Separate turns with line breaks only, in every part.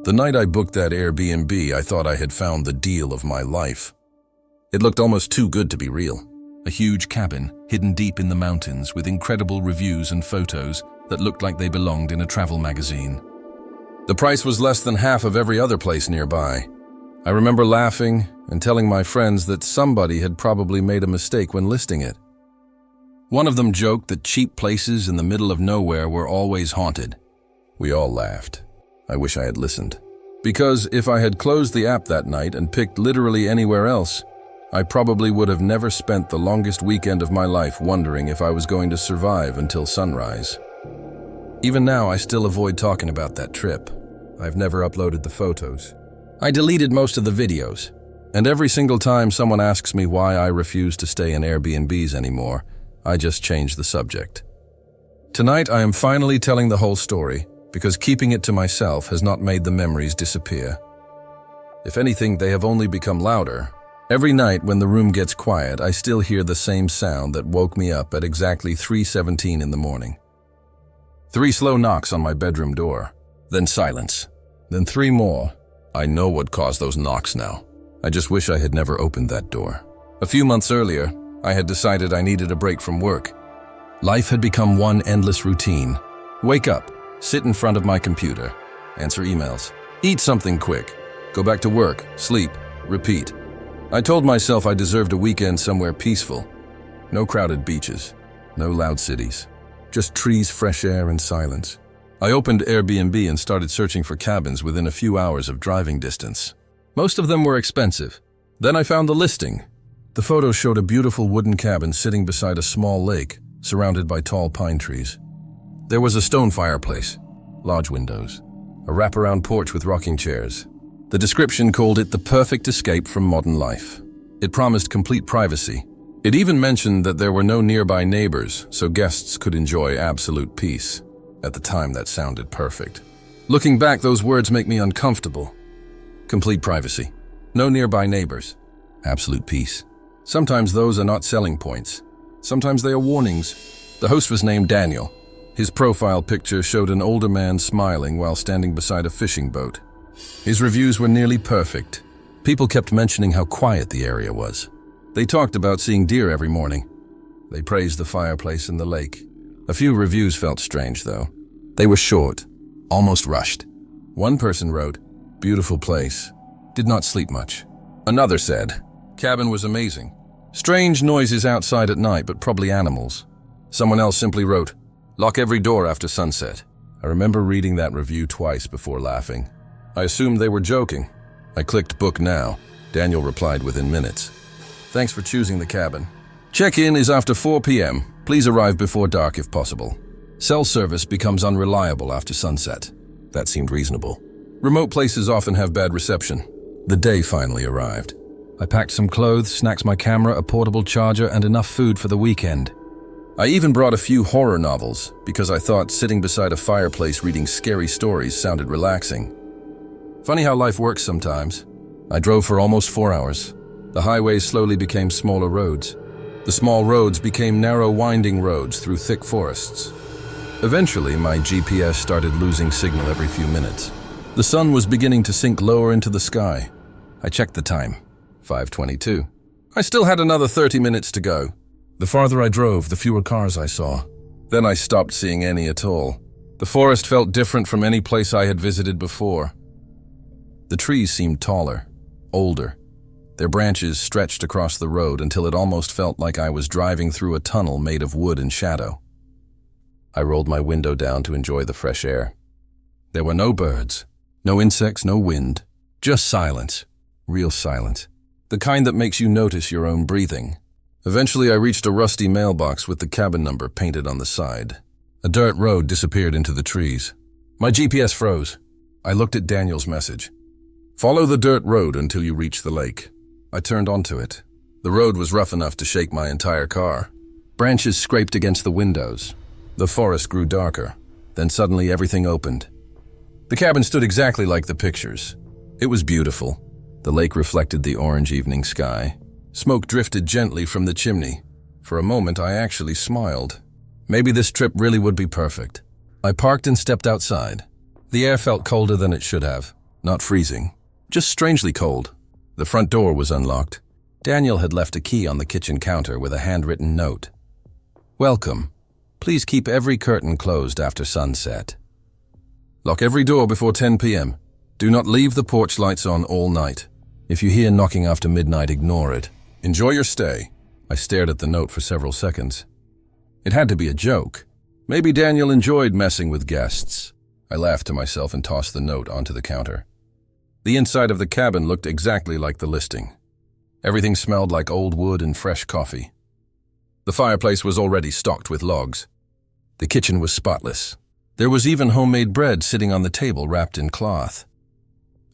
The night I booked that Airbnb, I thought I had found the deal of my life. It looked almost too good to be real. A huge cabin, hidden deep in the mountains, with incredible reviews and photos that looked like they belonged in a travel magazine. The price was less than half of every other place nearby. I remember laughing and telling my friends that somebody had probably made a mistake when listing it. One of them joked that cheap places in the middle of nowhere were always haunted. We all laughed. I wish I had listened. Because if I had closed the app that night and picked literally anywhere else, I probably would have never spent the longest weekend of my life wondering if I was going to survive until sunrise. Even now, I still avoid talking about that trip. I've never uploaded the photos. I deleted most of the videos. And every single time someone asks me why I refuse to stay in Airbnbs anymore, I just change the subject. Tonight, I am finally telling the whole story, because keeping it to myself has not made the memories disappear. If anything, they have only become louder. Every night when the room gets quiet, I still hear the same sound that woke me up at exactly 3:17 in the morning. 3 slow knocks on my bedroom door, then silence, then 3 more. I know what caused those knocks now. I just wish I had never opened that door. A few months earlier, I had decided I needed a break from work. Life had become one endless routine. Wake up, sit in front of my computer, answer emails, eat something quick, go back to work, sleep, repeat. I told myself I deserved a weekend somewhere peaceful. No crowded beaches, no loud cities, just trees, fresh air, and silence. I opened Airbnb and started searching for cabins within a few hours of driving distance. Most of them were expensive. Then I found the listing. The photo showed a beautiful wooden cabin sitting beside a small lake, surrounded by tall pine trees. There was a stone fireplace, large windows, a wraparound porch with rocking chairs. The description called it the perfect escape from modern life. It promised complete privacy. It even mentioned that there were no nearby neighbors, so guests could enjoy absolute peace. At the time, that sounded perfect. Looking back, those words make me uncomfortable. Complete privacy. No nearby neighbors. Absolute peace. Sometimes those are not selling points. Sometimes they are warnings. The host was named Daniel. His profile picture showed an older man smiling while standing beside a fishing boat. His reviews were nearly perfect. People kept mentioning how quiet the area was. They talked about seeing deer every morning. They praised the fireplace and the lake. A few reviews felt strange, though. They were short, almost rushed. One person wrote, "Beautiful place. Did not sleep much." Another said, "Cabin was amazing. Strange noises outside at night, but probably animals." Someone else simply wrote, "Lock every door after sunset." I remember reading that review twice before laughing. I assumed they were joking. I clicked book now. Daniel replied within minutes. "Thanks for choosing the cabin. Check-in is after 4 p.m. Please arrive before dark if possible. Cell service becomes unreliable after sunset." That seemed reasonable. Remote places often have bad reception. The day finally arrived. I packed some clothes, snacks, my camera, a portable charger, and enough food for the weekend. I even brought a few horror novels because I thought sitting beside a fireplace reading scary stories sounded relaxing. Funny how life works sometimes. I drove for almost 4 hours. The highways slowly became smaller roads. The small roads became narrow, winding roads through thick forests. Eventually, my GPS started losing signal every few minutes. The sun was beginning to sink lower into the sky. I checked the time. 5:22. I still had another 30 minutes to go. The farther I drove, the fewer cars I saw. Then I stopped seeing any at all. The forest felt different from any place I had visited before. The trees seemed taller, older. Their branches stretched across the road until it almost felt like I was driving through a tunnel made of wood and shadow. I rolled my window down to enjoy the fresh air. There were no birds, no insects, no wind, just silence, real silence, the kind that makes you notice your own breathing. Eventually, I reached a rusty mailbox with the cabin number painted on the side. A dirt road disappeared into the trees. My GPS froze. I looked at Daniel's message. "Follow the dirt road until you reach the lake." I turned onto it. The road was rough enough to shake my entire car. Branches scraped against the windows. The forest grew darker. Then suddenly everything opened. The cabin stood exactly like the pictures. It was beautiful. The lake reflected the orange evening sky. Smoke drifted gently from the chimney. For a moment, I actually smiled. Maybe this trip really would be perfect. I parked and stepped outside. The air felt colder than it should have. Not freezing, just strangely cold. The front door was unlocked. Daniel had left a key on the kitchen counter with a handwritten note. Welcome. Please keep every curtain closed after sunset. Lock every door before 10 p.m. Do not leave the porch lights on all night. If you hear knocking after midnight, ignore it. Enjoy your stay. I stared at the note for several seconds. It had to be a joke. Maybe Daniel enjoyed messing with guests. I laughed to myself and tossed the note onto the counter. The inside of the cabin looked exactly like the listing. Everything smelled like old wood and fresh coffee. The fireplace was already stocked with logs. The kitchen was spotless. There was even homemade bread sitting on the table wrapped in cloth.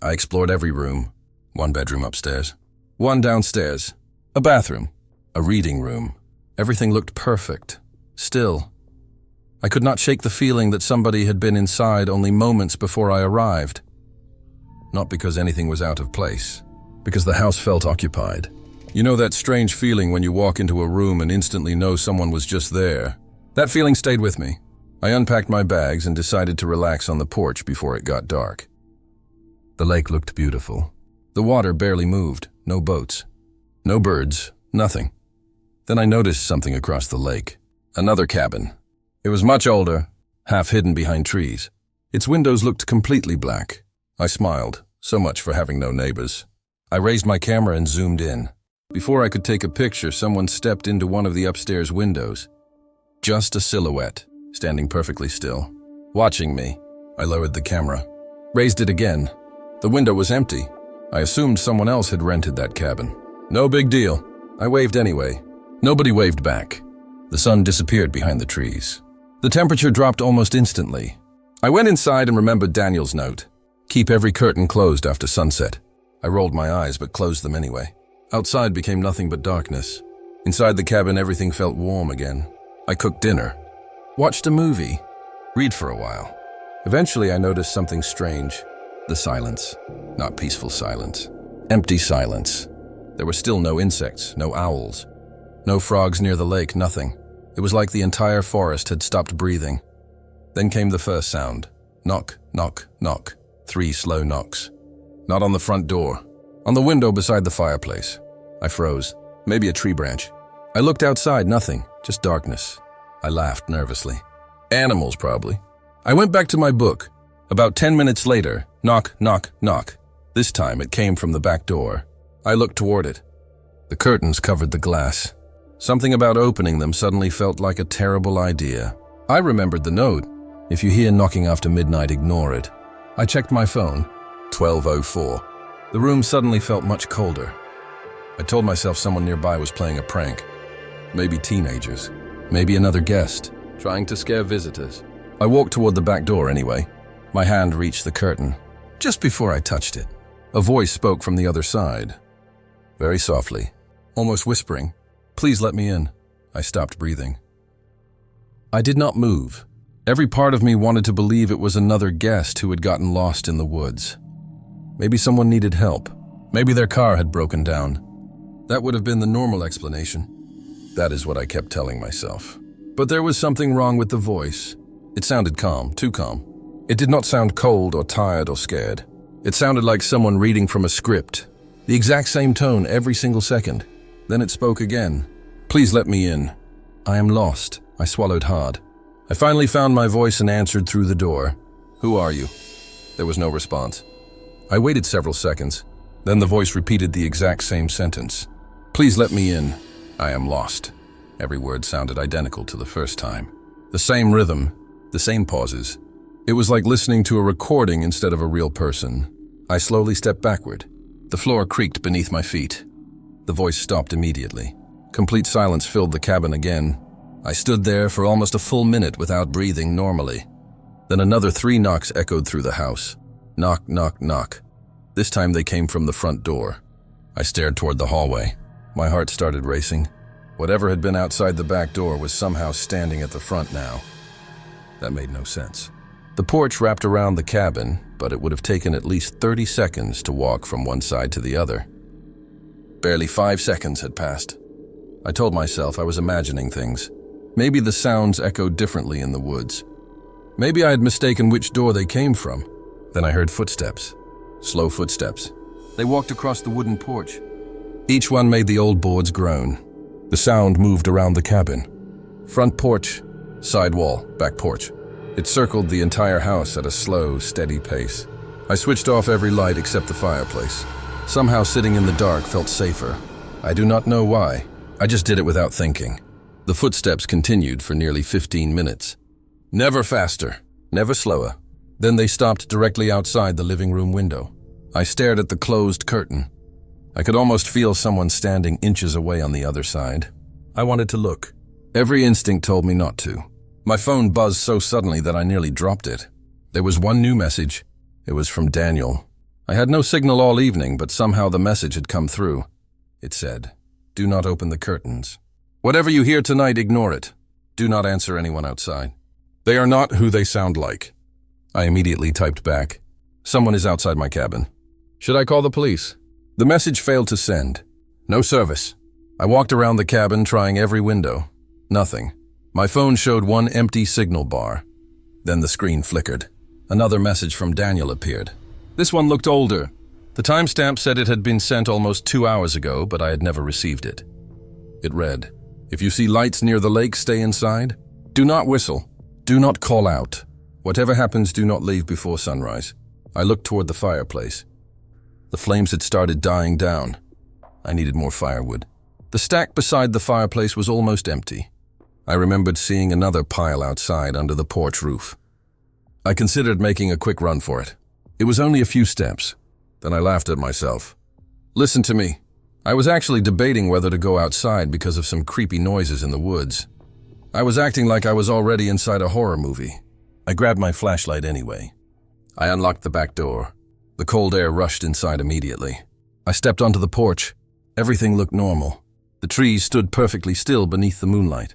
I explored every room. One bedroom upstairs, one downstairs, a bathroom, a reading room. Everything looked perfect. Still, I could not shake the feeling that somebody had been inside only moments before I arrived. Not because anything was out of place, because the house felt occupied. You know that strange feeling when you walk into a room and instantly know someone was just there? That feeling stayed with me. I unpacked my bags and decided to relax on the porch before it got dark. The lake looked beautiful. The water barely moved, no boats, no birds, nothing. Then I noticed something across the lake. Another cabin. It was much older, half hidden behind trees. Its windows looked completely black. I smiled, so much for having no neighbors. I raised my camera and zoomed in. Before I could take a picture, someone stepped into one of the upstairs windows. Just a silhouette, standing perfectly still. Watching me, I lowered the camera. Raised it again. The window was empty. I assumed someone else had rented that cabin. No big deal. I waved anyway. Nobody waved back. The sun disappeared behind the trees. The temperature dropped almost instantly. I went inside and remembered Daniel's note. Keep every curtain closed after sunset. I rolled my eyes but closed them anyway. Outside became nothing but darkness. Inside the cabin, everything felt warm again. I cooked dinner, watched a movie, read for a while. Eventually, I noticed something strange. The silence. Not peaceful silence. Empty silence. There were still no insects, no owls, no frogs near the lake, nothing. It was like the entire forest had stopped breathing. Then came the first sound. Knock, knock, knock. 3 slow knocks. Not on the front door. On the window beside the fireplace. I froze. Maybe a tree branch. I looked outside, nothing, just darkness. I laughed nervously. Animals, probably. I went back to my book. About 10 minutes later, knock, knock, knock. This time it came from the back door. I looked toward it. The curtains covered the glass. Something about opening them suddenly felt like a terrible idea. I remembered the note. If you hear knocking after midnight, ignore it. I checked my phone. 12:04. The room suddenly felt much colder. I told myself someone nearby was playing a prank. Maybe teenagers. Maybe another guest, trying to scare visitors. I walked toward the back door anyway. My hand reached the curtain. Just before I touched it, a voice spoke from the other side. Very softly, almost whispering, "Please let me in." I stopped breathing. I did not move. Every part of me wanted to believe it was another guest who had gotten lost in the woods. Maybe someone needed help. Maybe their car had broken down. That would have been the normal explanation. That is what I kept telling myself. But there was something wrong with the voice. It sounded calm, too calm. It did not sound cold or tired or scared. It sounded like someone reading from a script. The exact same tone every single second. Then it spoke again. "Please let me in. I am lost." I swallowed hard. I finally found my voice and answered through the door. "Who are you?" There was no response. I waited several seconds. Then the voice repeated the exact same sentence. "Please let me in. I am lost." Every word sounded identical to the first time. The same rhythm, the same pauses. It was like listening to a recording instead of a real person. I slowly stepped backward. The floor creaked beneath my feet. The voice stopped immediately. Complete silence filled the cabin again. I stood there for almost a full minute without breathing normally. Then another 3 knocks echoed through the house. Knock, knock, knock. This time they came from the front door. I stared toward the hallway. My heart started racing. Whatever had been outside the back door was somehow standing at the front now. That made no sense. The porch wrapped around the cabin, but it would have taken at least 30 seconds to walk from one side to the other. Barely 5 seconds had passed. I told myself I was imagining things. Maybe the sounds echoed differently in the woods. Maybe I had mistaken which door they came from. Then I heard footsteps. Slow footsteps. They walked across the wooden porch. Each one made the old boards groan. The sound moved around the cabin. Front porch, side wall, back porch. It circled the entire house at a slow, steady pace. I switched off every light except the fireplace. Somehow sitting in the dark felt safer. I do not know why. I just did it without thinking. The footsteps continued for nearly 15 minutes. Never faster, never slower. Then they stopped directly outside the living room window. I stared at the closed curtain. I could almost feel someone standing inches away on the other side. I wanted to look. Every instinct told me not to. My phone buzzed so suddenly that I nearly dropped it. There was one new message. It was from Daniel. I had no signal all evening, but somehow the message had come through. It said, "Do not open the curtains. Whatever you hear tonight, ignore it. Do not answer anyone outside. They are not who they sound like." I immediately typed back, "Someone is outside my cabin. Should I call the police?" The message failed to send. No service. I walked around the cabin trying every window. Nothing. My phone showed one empty signal bar. Then the screen flickered. Another message from Daniel appeared. This one looked older. The timestamp said it had been sent almost 2 hours ago, but I had never received it. It read, "If you see lights near the lake, stay inside. Do not whistle. Do not call out. Whatever happens, do not leave before sunrise." I looked toward the fireplace. The flames had started dying down. I needed more firewood. The stack beside the fireplace was almost empty. I remembered seeing another pile outside under the porch roof. I considered making a quick run for it. It was only a few steps. Then I laughed at myself. Listen to me. I was actually debating whether to go outside because of some creepy noises in the woods. I was acting like I was already inside a horror movie. I grabbed my flashlight anyway. I unlocked the back door. The cold air rushed inside immediately. I stepped onto the porch. Everything looked normal. The trees stood perfectly still beneath the moonlight.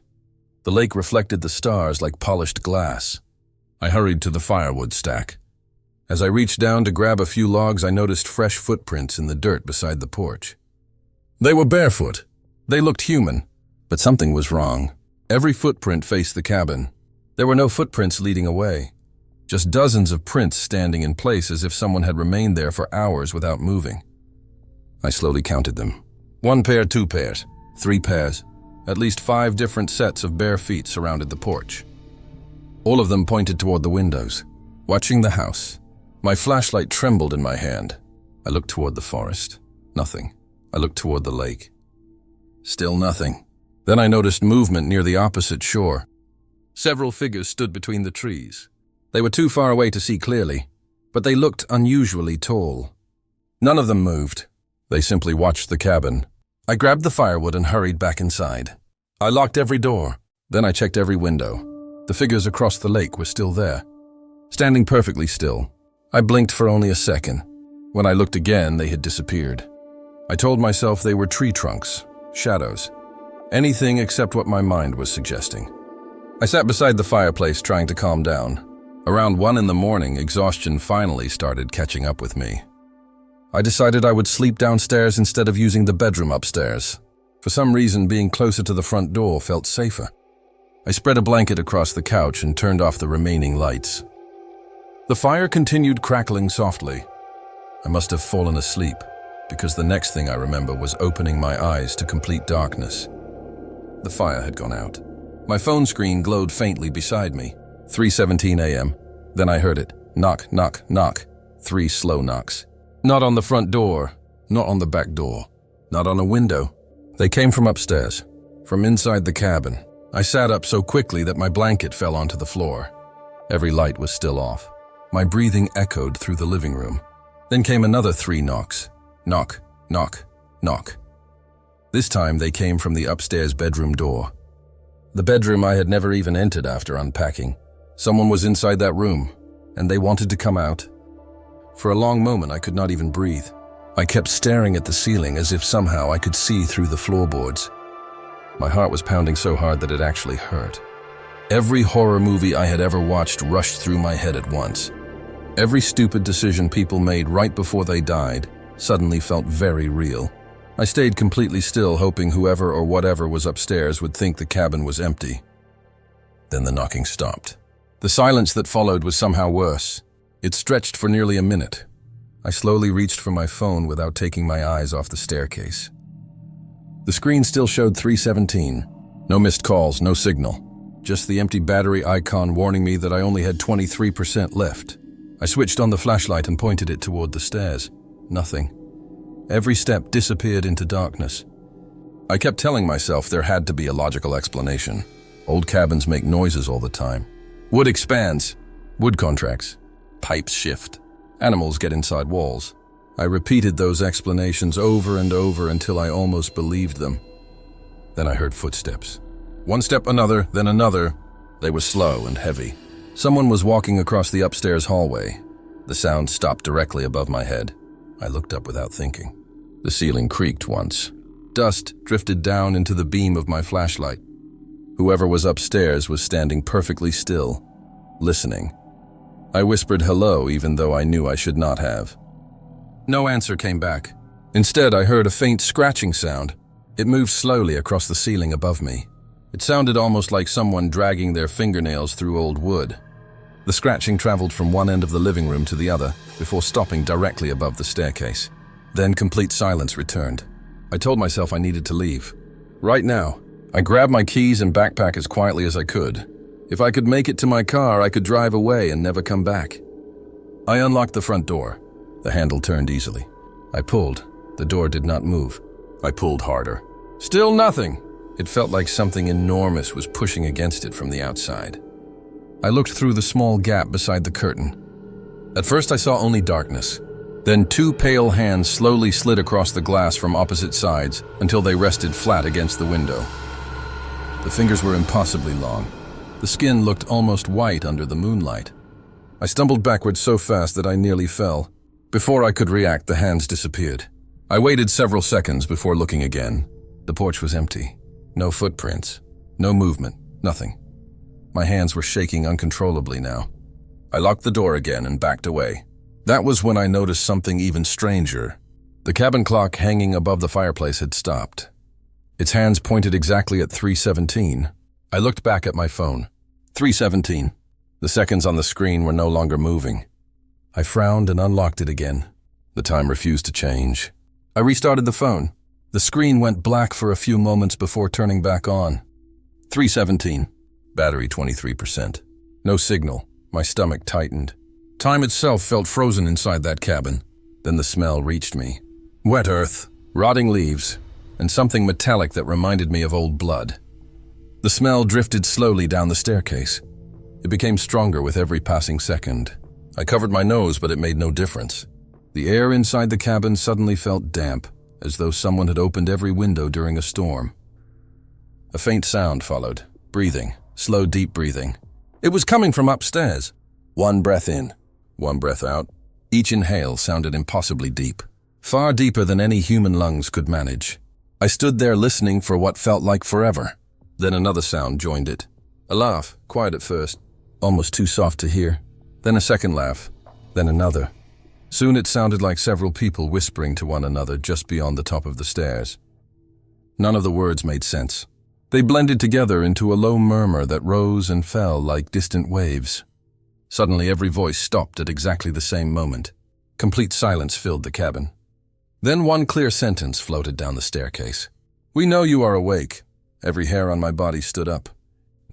The lake reflected the stars like polished glass. I hurried to the firewood stack. As I reached down to grab a few logs, I noticed fresh footprints in the dirt beside the porch. They were barefoot. They looked human, but something was wrong. Every footprint faced the cabin. There were no footprints leading away. Just dozens of prints standing in place as if someone had remained there for hours without moving. I slowly counted them. 1 pair, 2 pairs, 3 pairs. At least 5 different sets of bare feet surrounded the porch. All of them pointed toward the windows, watching the house. My flashlight trembled in my hand. I looked toward the forest. Nothing. I looked toward the lake. Still nothing. Then I noticed movement near the opposite shore. Several figures stood between the trees. They were too far away to see clearly, but they looked unusually tall. None of them moved. They simply watched the cabin. I grabbed the firewood and hurried back inside. I locked every door. Then I checked every window. The figures across the lake were still there, standing perfectly still. I blinked for only a second. When I looked again, they had disappeared. I told myself they were tree trunks, shadows, anything except what my mind was suggesting. I sat beside the fireplace trying to calm down. Around 1 in the morning, exhaustion finally started catching up with me. I decided I would sleep downstairs instead of using the bedroom upstairs. For some reason, being closer to the front door felt safer. I spread a blanket across the couch and turned off the remaining lights. The fire continued crackling softly. I must have fallen asleep, because the next thing I remember was opening my eyes to complete darkness. The fire had gone out. My phone screen glowed faintly beside me. 3:17 a.m. Then I heard it. Knock, knock, knock. 3 slow knocks. Not on the front door, not on the back door, not on a window. They came from upstairs, from inside the cabin. I sat up so quickly that my blanket fell onto the floor. Every light was still off. My breathing echoed through the living room. Then came another 3 knocks. Knock, knock, knock. This time they came from the upstairs bedroom door. The bedroom I had never even entered after unpacking. Someone was inside that room, and they wanted to come out. For a long moment, I could not even breathe. I kept staring at the ceiling as if somehow I could see through the floorboards. My heart was pounding so hard that it actually hurt. Every horror movie I had ever watched rushed through my head at once. Every stupid decision people made right before they died suddenly felt very real. I stayed completely still, hoping whoever or whatever was upstairs would think the cabin was empty. Then the knocking stopped. The silence that followed was somehow worse. It stretched for nearly a minute. I slowly reached for my phone without taking my eyes off the staircase. The screen still showed 317. No missed calls, no signal. Just the empty battery icon warning me that I only had 23% left. I switched on the flashlight and pointed it toward the stairs. Nothing. Every step disappeared into darkness. I kept telling myself there had to be a logical explanation. Old cabins make noises all the time. Wood expands. Wood contracts. Pipes shift. Animals get inside walls. I repeated those explanations over and over until I almost believed them. Then I heard footsteps. One step, another, then another. They were slow and heavy. Someone was walking across the upstairs hallway. The sound stopped directly above my head. I looked up without thinking. The ceiling creaked once. Dust drifted down into the beam of my flashlight. Whoever was upstairs was standing perfectly still, listening. I whispered hello even though I knew I should not have. No answer came back. Instead, I heard a faint scratching sound. It moved slowly across the ceiling above me. It sounded almost like someone dragging their fingernails through old wood. The scratching traveled from one end of the living room to the other before stopping directly above the staircase. Then complete silence returned. I told myself I needed to leave. Right now. I grabbed my keys and backpack as quietly as I could. If I could make it to my car, I could drive away and never come back. I unlocked the front door. The handle turned easily. I pulled. The door did not move. I pulled harder. Still nothing. It felt like something enormous was pushing against it from the outside. I looked through the small gap beside the curtain. At first I saw only darkness. Then two pale hands slowly slid across the glass from opposite sides until they rested flat against the window. The fingers were impossibly long. The skin looked almost white under the moonlight. I stumbled backwards so fast that I nearly fell. Before I could react, the hands disappeared. I waited several seconds before looking again. The porch was empty. No footprints. No movement. Nothing. My hands were shaking uncontrollably now. I locked the door again and backed away. That was when I noticed something even stranger. The cabin clock hanging above the fireplace had stopped. Its hands pointed exactly at 3:17. I looked back at my phone. 3:17. The seconds on the screen were no longer moving. I frowned and unlocked it again. The time refused to change. I restarted the phone. The screen went black for a few moments before turning back on. 3:17. Battery 23%. No signal. My stomach tightened. Time itself felt frozen inside that cabin. Then the smell reached me. Wet earth, rotting leaves, and something metallic that reminded me of old blood. The smell drifted slowly down the staircase. It became stronger with every passing second. I covered my nose, but it made no difference. The air inside the cabin suddenly felt damp, as though someone had opened every window during a storm. A faint sound followed. Breathing. Slow, deep breathing. It was coming from upstairs. One breath in, one breath out. Each inhale sounded impossibly deep. Far deeper than any human lungs could manage. I stood there listening for what felt like forever. Then another sound joined it. A laugh, quiet at first, almost too soft to hear. Then a second laugh, then another. Soon it sounded like several people whispering to one another just beyond the top of the stairs. None of the words made sense. They blended together into a low murmur that rose and fell like distant waves. Suddenly every voice stopped at exactly the same moment. Complete silence filled the cabin. Then one clear sentence floated down the staircase. "We know you are awake." Every hair on my body stood up.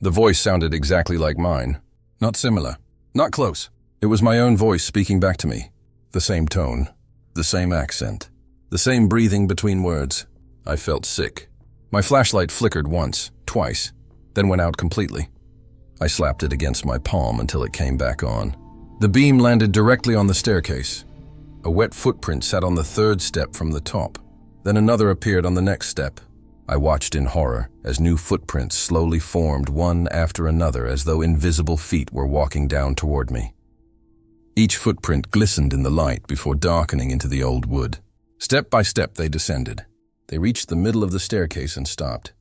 The voice sounded exactly like mine. Not similar. Not close. It was my own voice speaking back to me. The same tone. The same accent. The same breathing between words. I felt sick. My flashlight flickered once, twice, then went out completely. I slapped it against my palm until it came back on. The beam landed directly on the staircase. A wet footprint sat on the third step from the top. Then another appeared on the next step. I watched in horror as new footprints slowly formed one after another as though invisible feet were walking down toward me. Each footprint glistened in the light before darkening into the old wood. Step by step they descended. They reached the middle of the staircase and stopped.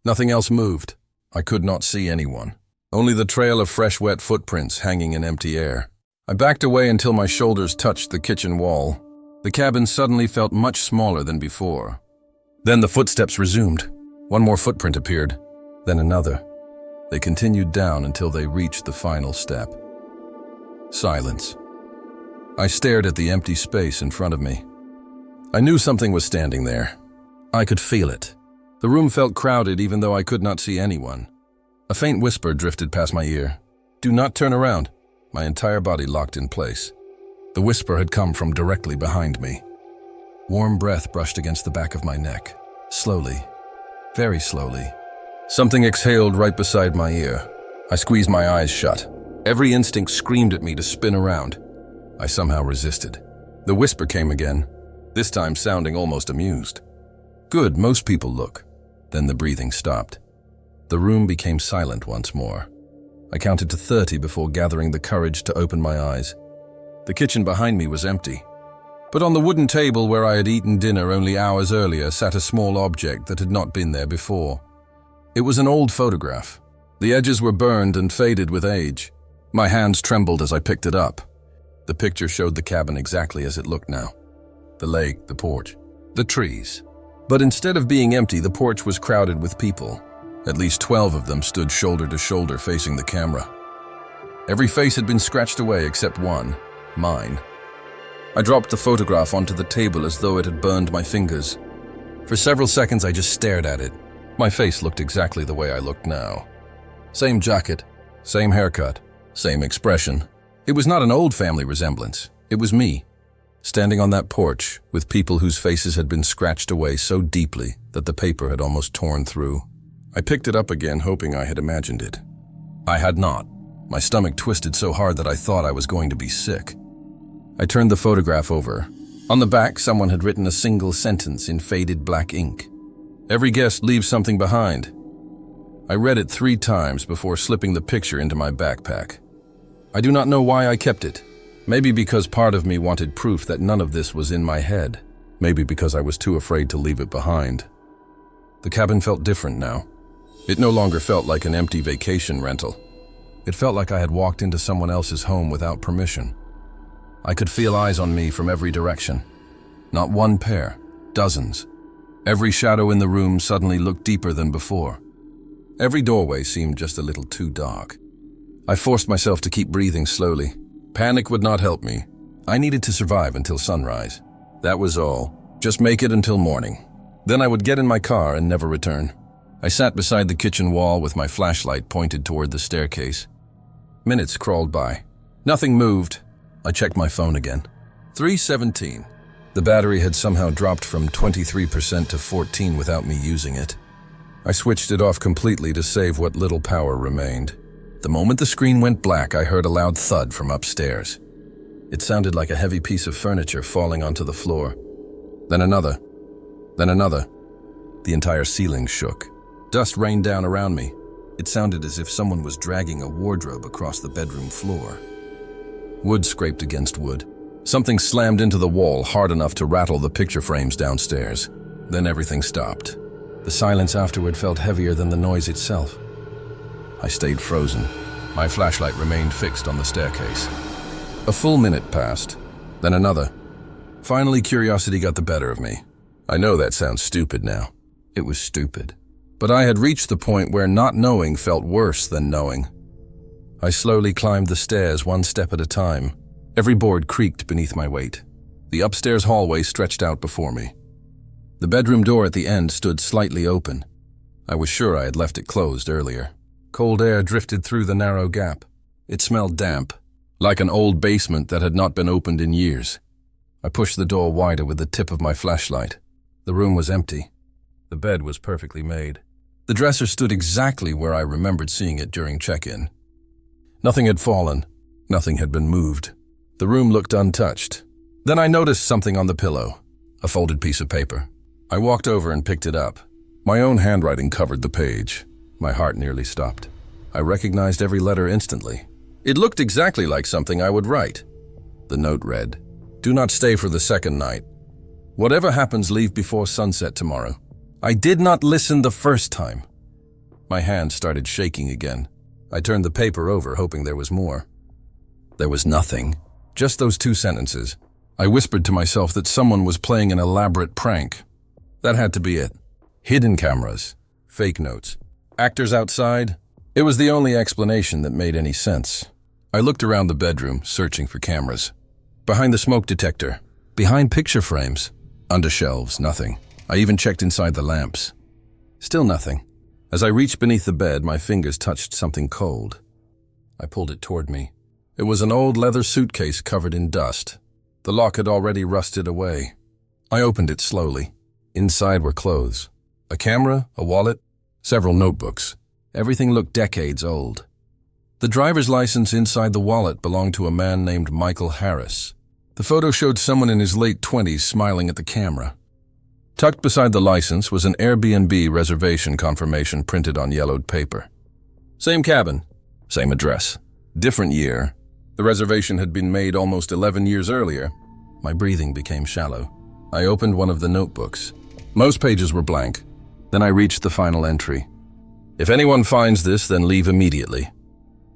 Nothing else moved. I could not see anyone. Only the trail of fresh, wet footprints hanging in empty air. I backed away until my shoulders touched the kitchen wall. The cabin suddenly felt much smaller than before. Then the footsteps resumed. One more footprint appeared, then another. They continued down until they reached the final step. Silence. I stared at the empty space in front of me. I knew something was standing there. I could feel it. The room felt crowded even though I could not see anyone. A faint whisper drifted past my ear. "Do not turn around." My entire body locked in place. The whisper had come from directly behind me. Warm breath brushed against the back of my neck. Slowly, very slowly. Something exhaled right beside my ear. I squeezed my eyes shut. Every instinct screamed at me to spin around. I somehow resisted. The whisper came again, this time sounding almost amused. "Good, most people look." Then the breathing stopped. The room became silent once more. I counted to 30 before gathering the courage to open my eyes. The kitchen behind me was empty. But on the wooden table where I had eaten dinner only hours earlier sat a small object that had not been there before. It was an old photograph. The edges were burned and faded with age. My hands trembled as I picked it up. The picture showed the cabin exactly as it looked now. The lake, the porch, the trees. But instead of being empty, the porch was crowded with people. At least 12 of them stood shoulder to shoulder facing the camera. Every face had been scratched away except one, mine. I dropped the photograph onto the table as though it had burned my fingers. For several seconds I just stared at it. My face looked exactly the way I looked now. Same jacket, same haircut, same expression. It was not an old family resemblance. It was me, standing on that porch with people whose faces had been scratched away so deeply that the paper had almost torn through. I picked it up again, hoping I had imagined it. I had not. My stomach twisted so hard that I thought I was going to be sick. I turned the photograph over. On the back, someone had written a single sentence in faded black ink. "Every guest leaves something behind." I read it 3 times before slipping the picture into my backpack. I do not know why I kept it. Maybe because part of me wanted proof that none of this was in my head. Maybe because I was too afraid to leave it behind. The cabin felt different now. It no longer felt like an empty vacation rental. It felt like I had walked into someone else's home without permission. I could feel eyes on me from every direction. Not one pair, dozens. Every shadow in the room suddenly looked deeper than before. Every doorway seemed just a little too dark. I forced myself to keep breathing slowly. Panic would not help me. I needed to survive until sunrise. That was all. Just make it until morning. Then I would get in my car and never return. I sat beside the kitchen wall with my flashlight pointed toward the staircase. Minutes crawled by. Nothing moved. I checked my phone again. 3:17. The battery had somehow dropped from 23% to 14 without me using it. I switched it off completely to save what little power remained. The moment the screen went black, I heard a loud thud from upstairs. It sounded like a heavy piece of furniture falling onto the floor. Then another. Then another. The entire ceiling shook. Dust rained down around me. It sounded as if someone was dragging a wardrobe across the bedroom floor. Wood scraped against wood. Something slammed into the wall hard enough to rattle the picture frames downstairs. Then everything stopped. The silence afterward felt heavier than the noise itself. I stayed frozen. My flashlight remained fixed on the staircase. A full minute passed, then another. Finally, curiosity got the better of me. I know that sounds stupid now. It was stupid. But I had reached the point where not knowing felt worse than knowing. I slowly climbed the stairs 1 step at a time. Every board creaked beneath my weight. The upstairs hallway stretched out before me. The bedroom door at the end stood slightly open. I was sure I had left it closed earlier. Cold air drifted through the narrow gap. It smelled damp, like an old basement that had not been opened in years. I pushed the door wider with the tip of my flashlight. The room was empty. The bed was perfectly made. The dresser stood exactly where I remembered seeing it during check-in. Nothing had fallen. Nothing had been moved. The room looked untouched. Then I noticed something on the pillow, a folded piece of paper. I walked over and picked it up. My own handwriting covered the page. My heart nearly stopped. I recognized every letter instantly. It looked exactly like something I would write. The note read, "Do not stay for the second night. Whatever happens, leave before sunset tomorrow." I did not listen the first time. My hand started shaking again. I turned the paper over, hoping there was more. There was nothing. Just those 2 sentences. I whispered to myself that someone was playing an elaborate prank. That had to be it. Hidden cameras, fake notes, actors outside. It was the only explanation that made any sense. I looked around the bedroom, searching for cameras. behind the smoke detector, behind picture frames, under shelves, nothing. I even checked inside the lamps. Still nothing. As I reached beneath the bed, my fingers touched something cold. I pulled it toward me. It was an old leather suitcase covered in dust. The lock had already rusted away. I opened it slowly. Inside were clothes. A camera, a wallet, several notebooks. Everything looked decades old. The driver's license inside the wallet belonged to a man named Michael Harris. The photo showed someone in his late 20s smiling at the camera. Tucked beside the license was an Airbnb reservation confirmation printed on yellowed paper. Same cabin, same address, different year. The reservation had been made almost 11 years earlier. My breathing became shallow. I opened one of the notebooks. Most pages were blank. Then I reached the final entry. If anyone finds this, then leave immediately.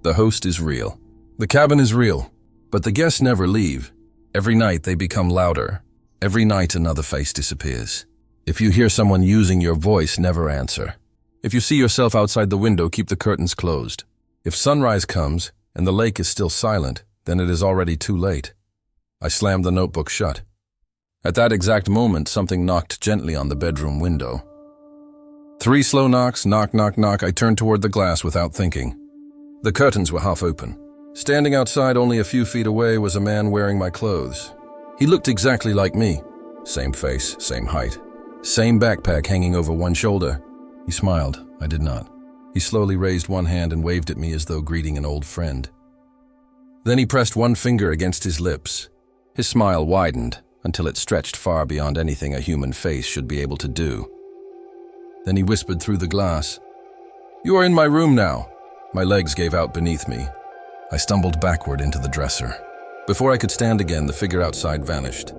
The host is real. The cabin is real. But the guests never leave. Every night they become louder. Every night another face disappears. If you hear someone using your voice, never answer. If you see yourself outside the window, keep the curtains closed. If sunrise comes and the lake is still silent, then it is already too late. I slammed the notebook shut. At that exact moment, something knocked gently on the bedroom window. 3 slow knocks, knock, knock, knock. I turned toward the glass without thinking. The curtains were half open. Standing outside only a few feet away was a man wearing my clothes. He looked exactly like me. Same face, same height. Same backpack hanging over one shoulder. He smiled. I did not. He slowly raised one hand and waved at me as though greeting an old friend. Then he pressed one finger against his lips. His smile widened until it stretched far beyond anything a human face should be able to do. Then he whispered through the glass, "You are in my room now." My legs gave out beneath me. I stumbled backward into the dresser. Before I could stand again, the figure outside vanished.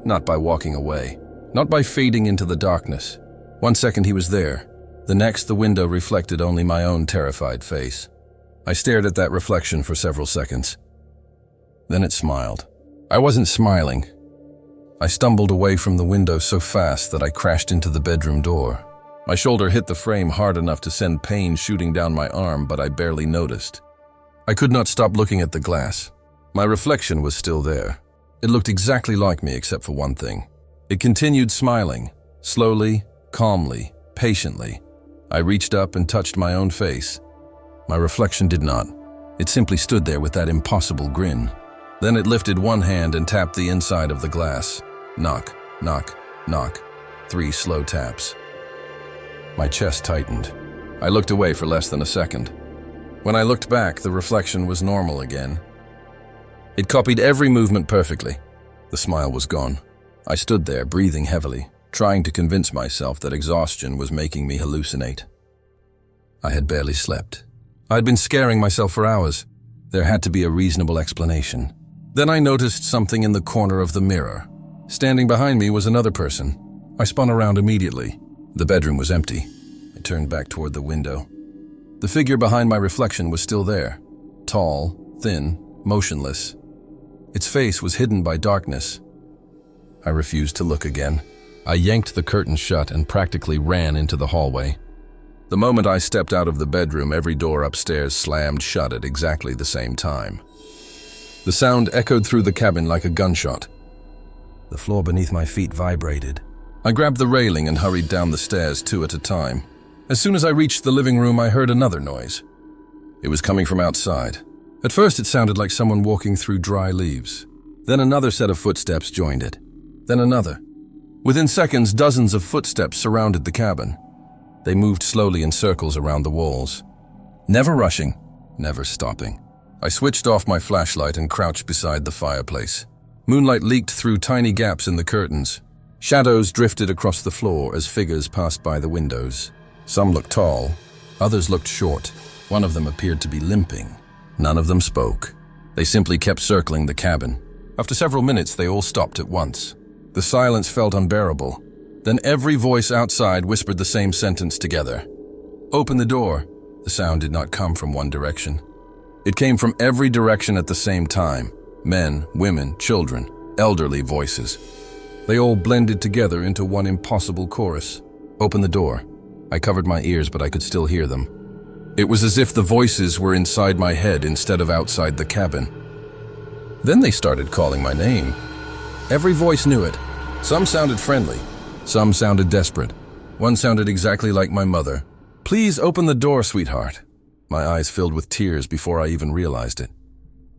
Not by walking away. Not by fading into the darkness. 1 second he was there. The next, the window reflected only my own terrified face. I stared at that reflection for several seconds. Then it smiled. I wasn't smiling. I stumbled away from the window so fast that I crashed into the bedroom door. My shoulder hit the frame hard enough to send pain shooting down my arm, but I barely noticed. I could not stop looking at the glass. My reflection was still there. It looked exactly like me except for one thing. It continued smiling, slowly, calmly, patiently. I reached up and touched my own face. My reflection did not. It simply stood there with that impossible grin. Then it lifted one hand and tapped the inside of the glass. Knock, knock, knock. 3 slow taps. My chest tightened. I looked away for less than a second. When I looked back, the reflection was normal again. It copied every movement perfectly. The smile was gone. I stood there, breathing heavily, trying to convince myself that exhaustion was making me hallucinate. I had barely slept. I had been scaring myself for hours. There had to be a reasonable explanation. Then I noticed something in the corner of the mirror. Standing behind me was another person. I spun around immediately. The bedroom was empty. I turned back toward the window. The figure behind my reflection was still there. Tall, thin, motionless. Its face was hidden by darkness. I refused to look again. I yanked the curtain shut and practically ran into the hallway. The moment I stepped out of the bedroom, every door upstairs slammed shut at exactly the same time. The sound echoed through the cabin like a gunshot. The floor beneath my feet vibrated. I grabbed the railing and hurried down the stairs 2 at a time. As soon as I reached the living room, I heard another noise. It was coming from outside. At first, it sounded like someone walking through dry leaves. Then another set of footsteps joined it. Then another. Within seconds, dozens of footsteps surrounded the cabin. They moved slowly in circles around the walls. Never rushing, never stopping. I switched off my flashlight and crouched beside the fireplace. Moonlight leaked through tiny gaps in the curtains. Shadows drifted across the floor as figures passed by the windows. Some looked tall, others looked short. One of them appeared to be limping. None of them spoke. They simply kept circling the cabin. After several minutes, they all stopped at once. The silence felt unbearable. Then every voice outside whispered the same sentence together. "Open the door." The sound did not come from one direction. It came from every direction at the same time. Men, women, children, elderly voices. They all blended together into one impossible chorus. "Open the door." I covered my ears, but I could still hear them. It was as if the voices were inside my head instead of outside the cabin. Then they started calling my name. Every voice knew it. Some sounded friendly. Some sounded desperate. One sounded exactly like my mother. "Please open the door, sweetheart." My eyes filled with tears before I even realized it.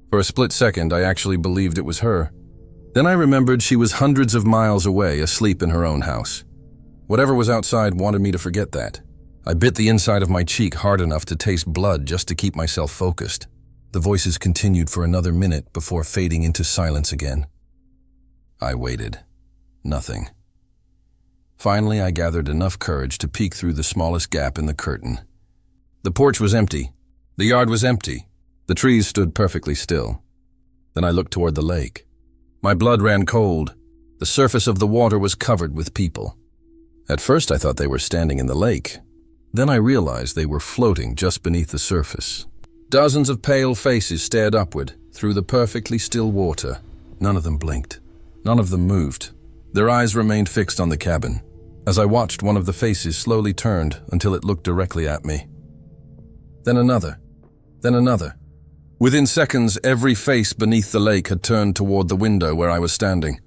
For a split second, I actually believed it was her. Then I remembered she was hundreds of miles away, asleep in her own house. Whatever was outside wanted me to forget that. I bit the inside of my cheek hard enough to taste blood just to keep myself focused. The voices continued for another minute before fading into silence again. I waited. Nothing. Finally, I gathered enough courage to peek through the smallest gap in the curtain. The porch was empty. The yard was empty. The trees stood perfectly still. Then I looked toward the lake. My blood ran cold. The surface of the water was covered with people. At first, I thought they were standing in the lake. Then I realized they were floating just beneath the surface. Dozens of pale faces stared upward through the perfectly still water. None of them blinked. None of them moved. Their eyes remained fixed on the cabin. As I watched, one of the faces slowly turned until it looked directly at me. Then another. Then another. Within seconds, every face beneath the lake had turned toward the window where I was standing.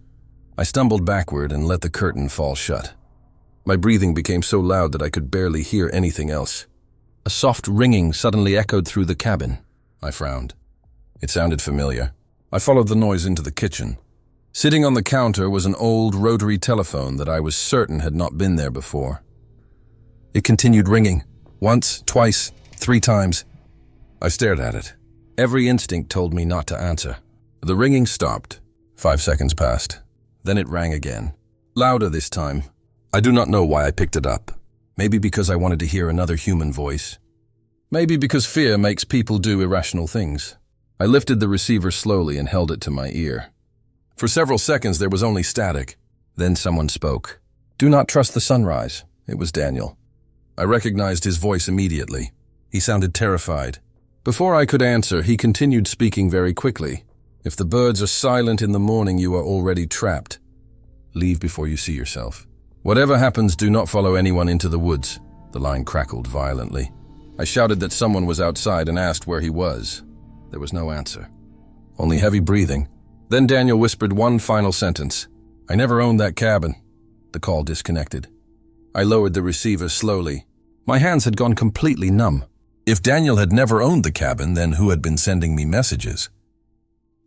I stumbled backward and let the curtain fall shut. My breathing became so loud that I could barely hear anything else. A soft ringing suddenly echoed through the cabin. I frowned. It sounded familiar. I followed the noise into the kitchen. Sitting on the counter was an old rotary telephone that I was certain had not been there before. It continued ringing. Once, twice, 3 times. I stared at it. Every instinct told me not to answer. The ringing stopped. 5 seconds passed. Then it rang again. Louder this time. I do not know why I picked it up. Maybe because I wanted to hear another human voice. Maybe because fear makes people do irrational things. I lifted the receiver slowly and held it to my ear. For several seconds there was only static. Then someone spoke. "Do not trust the sunrise." It was Daniel. I recognized his voice immediately. He sounded terrified. Before I could answer, he continued speaking very quickly. "If the birds are silent in the morning, you are already trapped. Leave before you see yourself. Whatever happens, do not follow anyone into the woods." The line crackled violently. I shouted that someone was outside and asked where he was. There was no answer. Only heavy breathing. Then Daniel whispered one final sentence. "I never owned that cabin." The call disconnected. I lowered the receiver slowly. My hands had gone completely numb. If Daniel had never owned the cabin, then who had been sending me messages?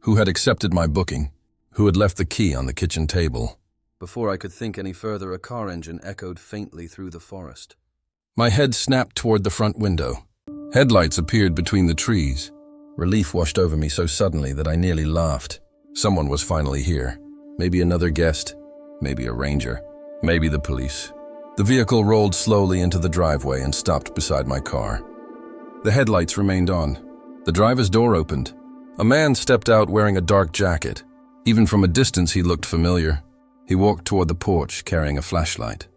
Who had accepted my booking? Who had left the key on the kitchen table? Before I could think any further, a car engine echoed faintly through the forest. My head snapped toward the front window. Headlights appeared between the trees. Relief washed over me so suddenly that I nearly laughed. Someone was finally here. Maybe another guest. Maybe a ranger. Maybe the police. The vehicle rolled slowly into the driveway and stopped beside my car. The headlights remained on. The driver's door opened. A man stepped out wearing a dark jacket. Even from a distance, he looked familiar. He walked toward the porch, carrying a flashlight.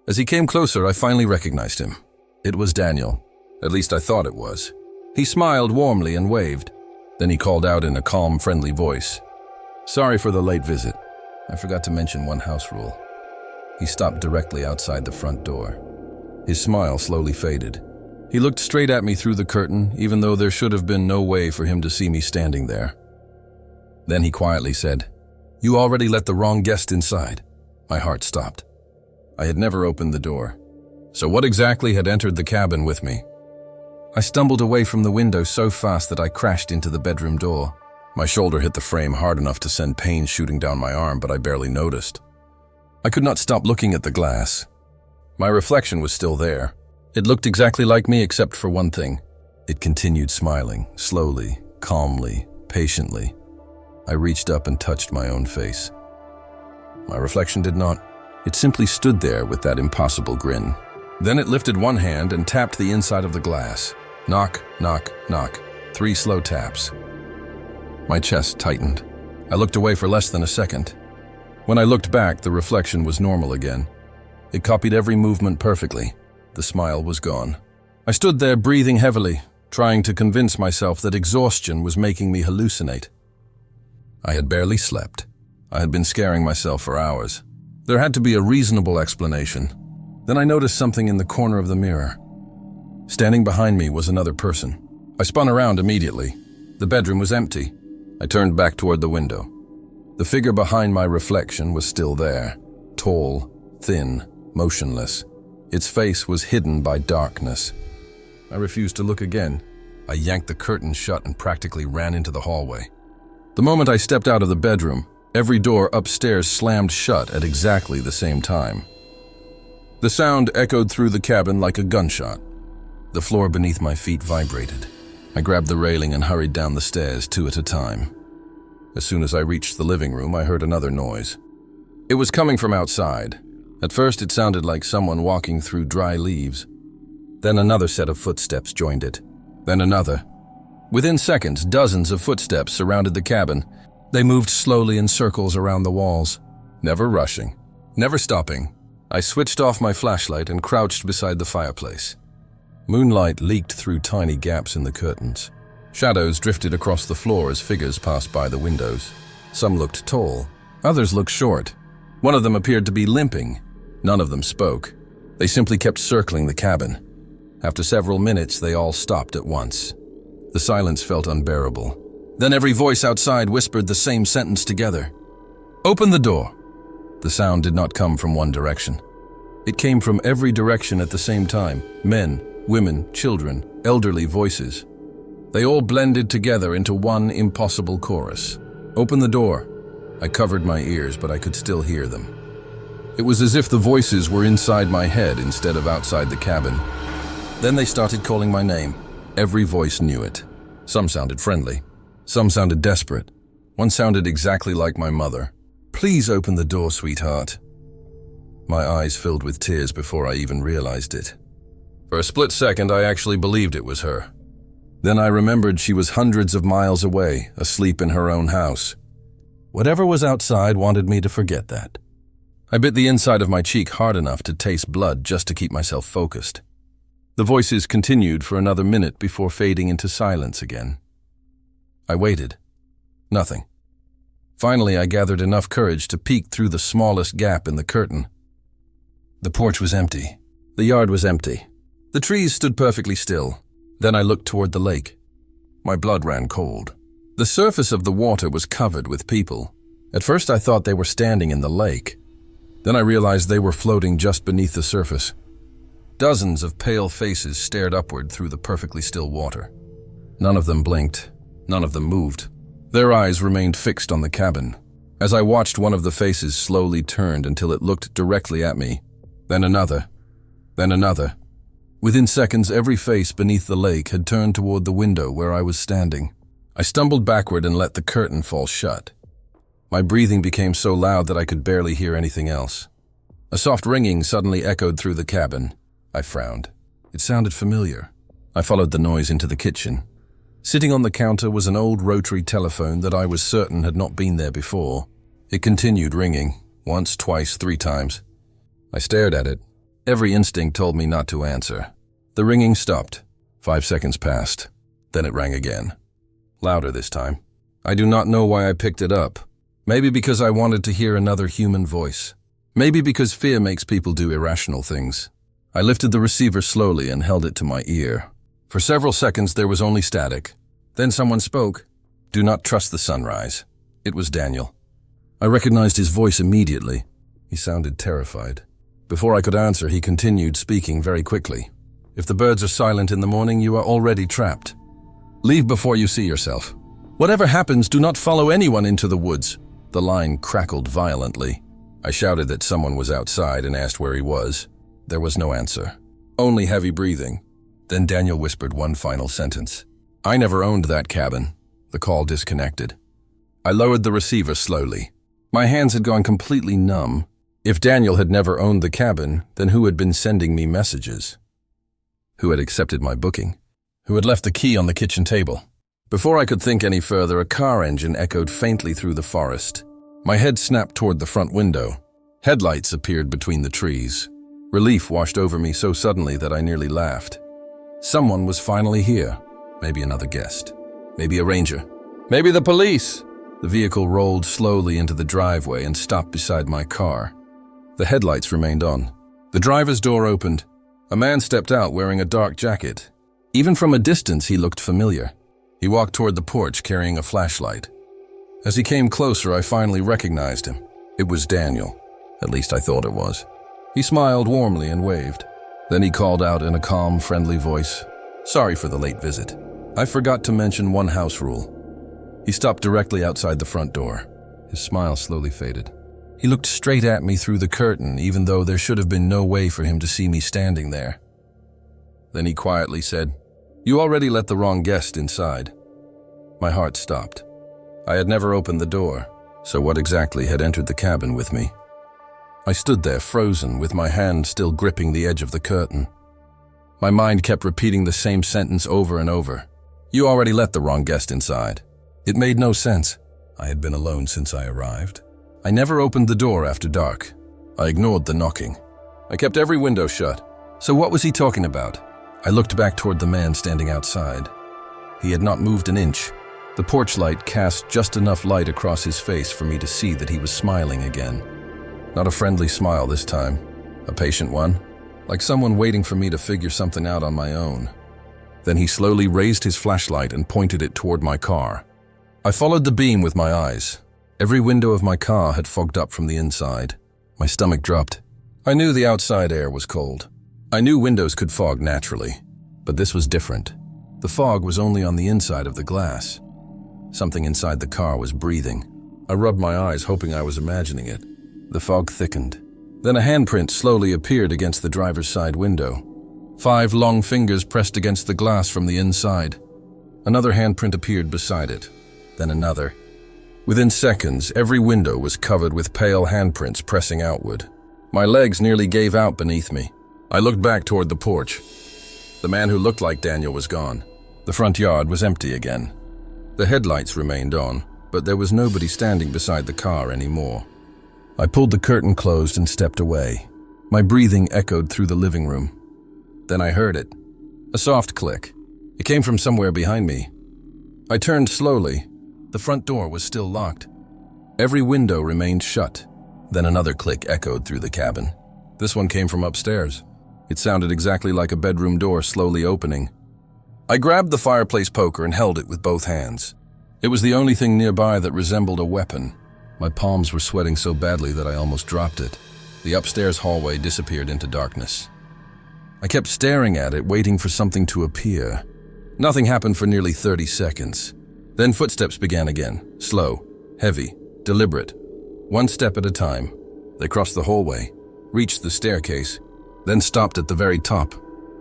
As he came closer, I finally recognized him. It was Daniel. At least I thought it was. He smiled warmly and waved. Then he called out in a calm, friendly voice. "Sorry for the late visit. I forgot to mention one house rule." He stopped directly outside the front door. His smile slowly faded. He looked straight at me through the curtain, even though there should have been no way for him to see me standing there. Then he quietly said, "You already let the wrong guest inside." My heart stopped. I had never opened the door. So what exactly had entered the cabin with me? I stumbled away from the window so fast that I crashed into the bedroom door. My shoulder hit the frame hard enough to send pain shooting down my arm, but I barely noticed. I could not stop looking at the glass. My reflection was still there. It looked exactly like me except for one thing. It continued smiling, slowly, calmly, patiently. I reached up and touched my own face. My reflection did not. It simply stood there with that impossible grin. Then it lifted one hand and tapped the inside of the glass. Knock, knock, knock. 3 slow taps. My chest tightened. I looked away for less than a second. When I looked back, the reflection was normal again. It copied every movement perfectly. The smile was gone. I stood there breathing heavily, trying to convince myself that exhaustion was making me hallucinate. I had barely slept. I had been scaring myself for hours. There had to be a reasonable explanation. Then I noticed something in the corner of the mirror. Standing behind me was another person. I spun around immediately. The bedroom was empty. I turned back toward the window. The figure behind my reflection was still there, tall, thin, motionless. Its face was hidden by darkness. I refused to look again. I yanked the curtain shut and practically ran into the hallway. The moment I stepped out of the bedroom, every door upstairs slammed shut at exactly the same time. The sound echoed through the cabin like a gunshot. The floor beneath my feet vibrated. I grabbed the railing and hurried down the stairs 2 at a time. As soon as I reached the living room, I heard another noise. It was coming from outside. At first, it sounded like someone walking through dry leaves. Then another set of footsteps joined it. Then another. Within seconds, dozens of footsteps surrounded the cabin. They moved slowly in circles around the walls, never rushing, never stopping. I switched off my flashlight and crouched beside the fireplace. Moonlight leaked through tiny gaps in the curtains. Shadows drifted across the floor as figures passed by the windows. Some looked tall, others looked short. One of them appeared to be limping. None of them spoke. They simply kept circling the cabin. After several minutes, they all stopped at once. The silence felt unbearable. Then every voice outside whispered the same sentence together. "Open the door." The sound did not come from one direction. It came from every direction at the same time. Men, women, children, elderly voices. They all blended together into one impossible chorus. "Open the door." I covered my ears, but I could still hear them. It was as if the voices were inside my head instead of outside the cabin. Then they started calling my name. Every voice knew it. Some sounded friendly. Some sounded desperate. One sounded exactly like my mother. "Please open the door, sweetheart." My eyes filled with tears before I even realized it. For a split second, I actually believed it was her. Then I remembered she was hundreds of miles away, asleep in her own house. Whatever was outside wanted me to forget that. I bit the inside of my cheek hard enough to taste blood just to keep myself focused. The voices continued for another minute before fading into silence again. I waited. Nothing. Finally, I gathered enough courage to peek through the smallest gap in the curtain. The porch was empty. The yard was empty. The trees stood perfectly still. Then I looked toward the lake. My blood ran cold. The surface of the water was covered with people. At first, I thought they were standing in the lake. Then I realized they were floating just beneath the surface. Dozens of pale faces stared upward through the perfectly still water. None of them blinked. None of them moved. Their eyes remained fixed on the cabin. As I watched, one of the faces slowly turned until it looked directly at me. Then another. Then another. Within seconds, every face beneath the lake had turned toward the window where I was standing. I stumbled backward and let the curtain fall shut. My breathing became so loud that I could barely hear anything else. A soft ringing suddenly echoed through the cabin. I frowned. It sounded familiar. I followed the noise into the kitchen. Sitting on the counter was an old rotary telephone that I was certain had not been there before. It continued ringing, once, twice, 3 times. I stared at it. Every instinct told me not to answer. The ringing stopped. 5 seconds passed. Then it rang again. Louder this time. I do not know why I picked it up. Maybe because I wanted to hear another human voice. Maybe because fear makes people do irrational things. I lifted the receiver slowly and held it to my ear. For several seconds there was only static. Then someone spoke. "Do not trust the sunrise." It was Daniel. I recognized his voice immediately. He sounded terrified. Before I could answer, he continued speaking very quickly. "If the birds are silent in the morning, you are already trapped. Leave before you see yourself. Whatever happens, do not follow anyone into the woods." The line crackled violently. I shouted that someone was outside and asked where he was. There was no answer. Only heavy breathing. Then Daniel whispered one final sentence. "I never owned that cabin." The call disconnected. I lowered the receiver slowly. My hands had gone completely numb. If Daniel had never owned the cabin, then who had been sending me messages? Who had accepted my booking? Who had left the key on the kitchen table? Before I could think any further, a car engine echoed faintly through the forest. My head snapped toward the front window. Headlights appeared between the trees. Relief washed over me so suddenly that I nearly laughed. Someone was finally here. Maybe another guest. Maybe a ranger. Maybe the police. The vehicle rolled slowly into the driveway and stopped beside my car. The headlights remained on. The driver's door opened. A man stepped out wearing a dark jacket. Even from a distance, he looked familiar. He walked toward the porch carrying a flashlight. As he came closer, I finally recognized him. It was Daniel. At least I thought it was. He smiled warmly and waved. Then he called out in a calm, friendly voice, "Sorry for the late visit. I forgot to mention one house rule." He stopped directly outside the front door. His smile slowly faded. He looked straight at me through the curtain, even though there should have been no way for him to see me standing there. Then he quietly said, "You already let the wrong guest inside." My heart stopped. I had never opened the door, so what exactly had entered the cabin with me? I stood there frozen, with my hand still gripping the edge of the curtain. My mind kept repeating the same sentence over and over. "You already let the wrong guest inside." It made no sense. I had been alone since I arrived. I never opened the door after dark. I ignored the knocking. I kept every window shut. So what was he talking about? I looked back toward the man standing outside. He had not moved an inch. The porch light cast just enough light across his face for me to see that he was smiling again. Not a friendly smile this time, a patient one, like someone waiting for me to figure something out on my own. Then he slowly raised his flashlight and pointed it toward my car. I followed the beam with my eyes. Every window of my car had fogged up from the inside. My stomach dropped. I knew the outside air was cold. I knew windows could fog naturally, but this was different. The fog was only on the inside of the glass. Something inside the car was breathing. I rubbed my eyes, hoping I was imagining it. The fog thickened. Then a handprint slowly appeared against the driver's side window. 5 long fingers pressed against the glass from the inside. Another handprint appeared beside it. Then another. Within seconds, every window was covered with pale handprints pressing outward. My legs nearly gave out beneath me. I looked back toward the porch. The man who looked like Daniel was gone. The front yard was empty again. The headlights remained on, but there was nobody standing beside the car anymore. I pulled the curtain closed and stepped away. My breathing echoed through the living room. Then I heard it. A soft click. It came from somewhere behind me. I turned slowly. The front door was still locked. Every window remained shut. Then another click echoed through the cabin. This one came from upstairs. It sounded exactly like a bedroom door slowly opening. I grabbed the fireplace poker and held it with both hands. It was the only thing nearby that resembled a weapon. My palms were sweating so badly that I almost dropped it. The upstairs hallway disappeared into darkness. I kept staring at it, waiting for something to appear. Nothing happened for nearly 30 seconds. Then footsteps began again, slow, heavy, deliberate. One step at a time. They crossed the hallway, reached the staircase, then stopped at the very top.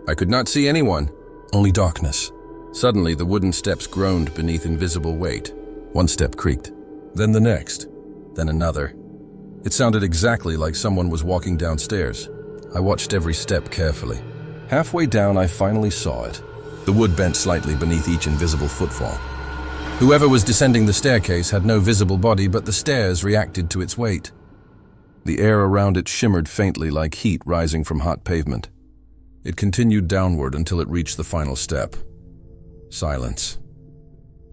I could not see anyone, only darkness. Suddenly, the wooden steps groaned beneath invisible weight. One step creaked, then the next, then another. It sounded exactly like someone was walking downstairs. I watched every step carefully. Halfway down, I finally saw it. The wood bent slightly beneath each invisible footfall. Whoever was descending the staircase had no visible body, but the stairs reacted to its weight. The air around it shimmered faintly like heat rising from hot pavement. It continued downward until it reached the final step. Silence.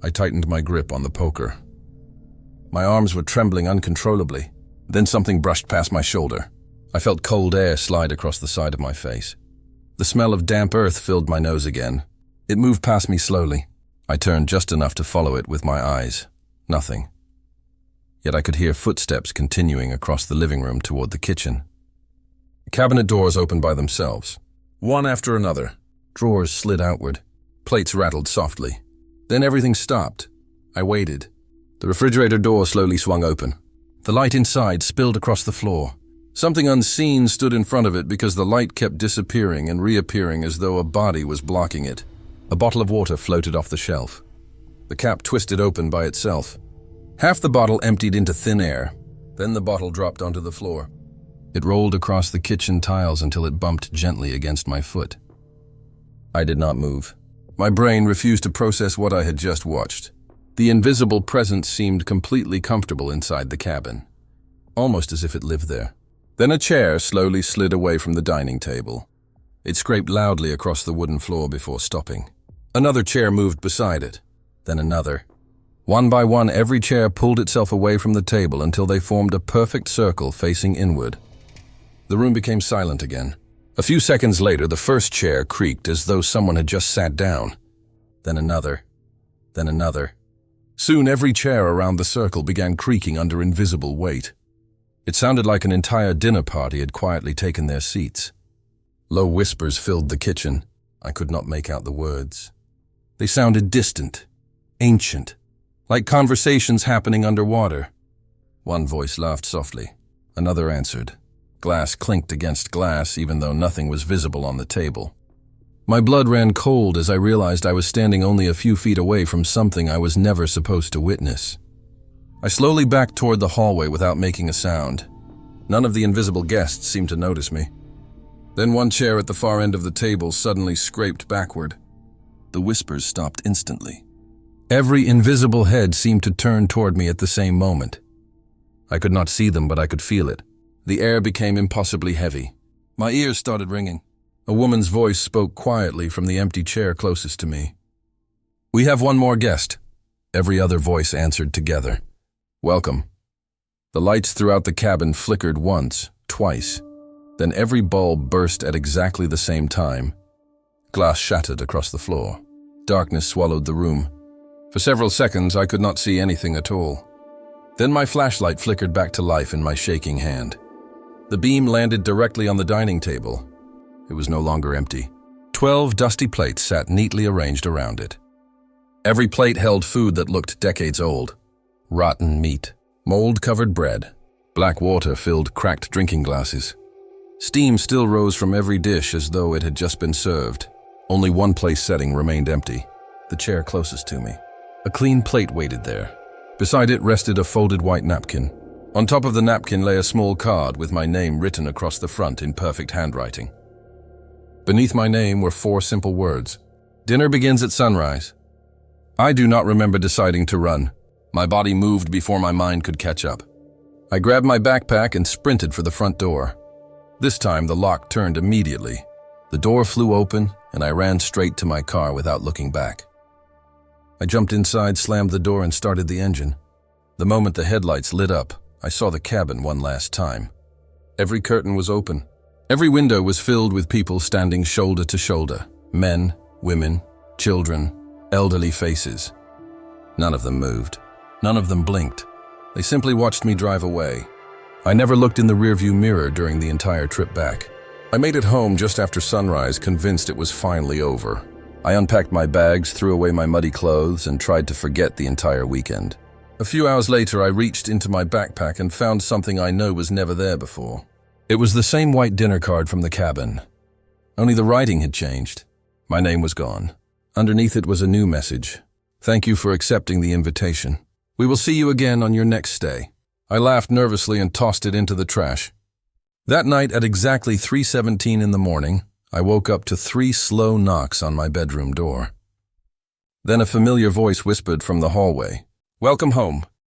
I tightened my grip on the poker. My arms were trembling uncontrollably. Then something brushed past my shoulder. I felt cold air slide across the side of my face. The smell of damp earth filled my nose again. It moved past me slowly. I turned just enough to follow it with my eyes. Nothing. Yet I could hear footsteps continuing across the living room toward the kitchen. Cabinet doors opened by themselves. One after another. Drawers slid outward. Plates rattled softly. Then everything stopped. I waited. The refrigerator door slowly swung open. The light inside spilled across the floor. Something unseen stood in front of it because the light kept disappearing and reappearing as though a body was blocking it. A bottle of water floated off the shelf. The cap twisted open by itself. Half the bottle emptied into thin air. Then the bottle dropped onto the floor. It rolled across the kitchen tiles until it bumped gently against my foot. I did not move. My brain refused to process what I had just watched. The invisible presence seemed completely comfortable inside the cabin, almost as if it lived there. Then a chair slowly slid away from the dining table. It scraped loudly across the wooden floor before stopping. Another chair moved beside it, then another. One by one, every chair pulled itself away from the table until they formed a perfect circle facing inward. The room became silent again. A few seconds later, the first chair creaked as though someone had just sat down. Then another. Then another. Soon every chair around the circle began creaking under invisible weight. It sounded like an entire dinner party had quietly taken their seats. Low whispers filled the kitchen. I could not make out the words. They sounded distant, ancient, like conversations happening underwater. One voice laughed softly. Another answered. Glass clinked against glass, even though nothing was visible on the table. My blood ran cold as I realized I was standing only a few feet away from something I was never supposed to witness. I slowly backed toward the hallway without making a sound. None of the invisible guests seemed to notice me. Then one chair at the far end of the table suddenly scraped backward. The whispers stopped instantly. Every invisible head seemed to turn toward me at the same moment. I could not see them, but I could feel it. The air became impossibly heavy. My ears started ringing. A woman's voice spoke quietly from the empty chair closest to me. "We have one more guest." Every other voice answered together. "Welcome." The lights throughout the cabin flickered once, twice. Then every bulb burst at exactly the same time. Glass shattered across the floor. Darkness swallowed the room. For several seconds, I could not see anything at all. Then my flashlight flickered back to life in my shaking hand. The beam landed directly on the dining table. It was no longer empty. 12 dusty plates sat neatly arranged around it. Every plate held food that looked decades old. Rotten meat, mold-covered bread, black water filled cracked drinking glasses. Steam still rose from every dish as though it had just been served. Only one place setting remained empty, the chair closest to me. A clean plate waited there. Beside it rested a folded white napkin. On top of the napkin lay a small card with my name written across the front in perfect handwriting. Beneath my name were 4 simple words. "Dinner begins at sunrise." I do not remember deciding to run. My body moved before my mind could catch up. I grabbed my backpack and sprinted for the front door. This time the lock turned immediately. The door flew open and I ran straight to my car without looking back. I jumped inside, slammed the door and started the engine. The moment the headlights lit up, I saw the cabin one last time. Every curtain was open. Every window was filled with people standing shoulder to shoulder. Men, women, children, elderly faces. None of them moved. None of them blinked. They simply watched me drive away. I never looked in the rearview mirror during the entire trip back. I made it home just after sunrise, convinced it was finally over. I unpacked my bags, threw away my muddy clothes, and tried to forget the entire weekend. A few hours later, I reached into my backpack and found something I know was never there before. It was the same white dinner card from the cabin. Only the writing had changed. My name was gone. Underneath it was a new message. "Thank you for accepting the invitation. We will see you again on your next stay." I laughed nervously and tossed it into the trash. That night at exactly 3:17 in the morning, I woke up to 3 slow knocks on my bedroom door. Then a familiar voice whispered from the hallway, "Welcome home."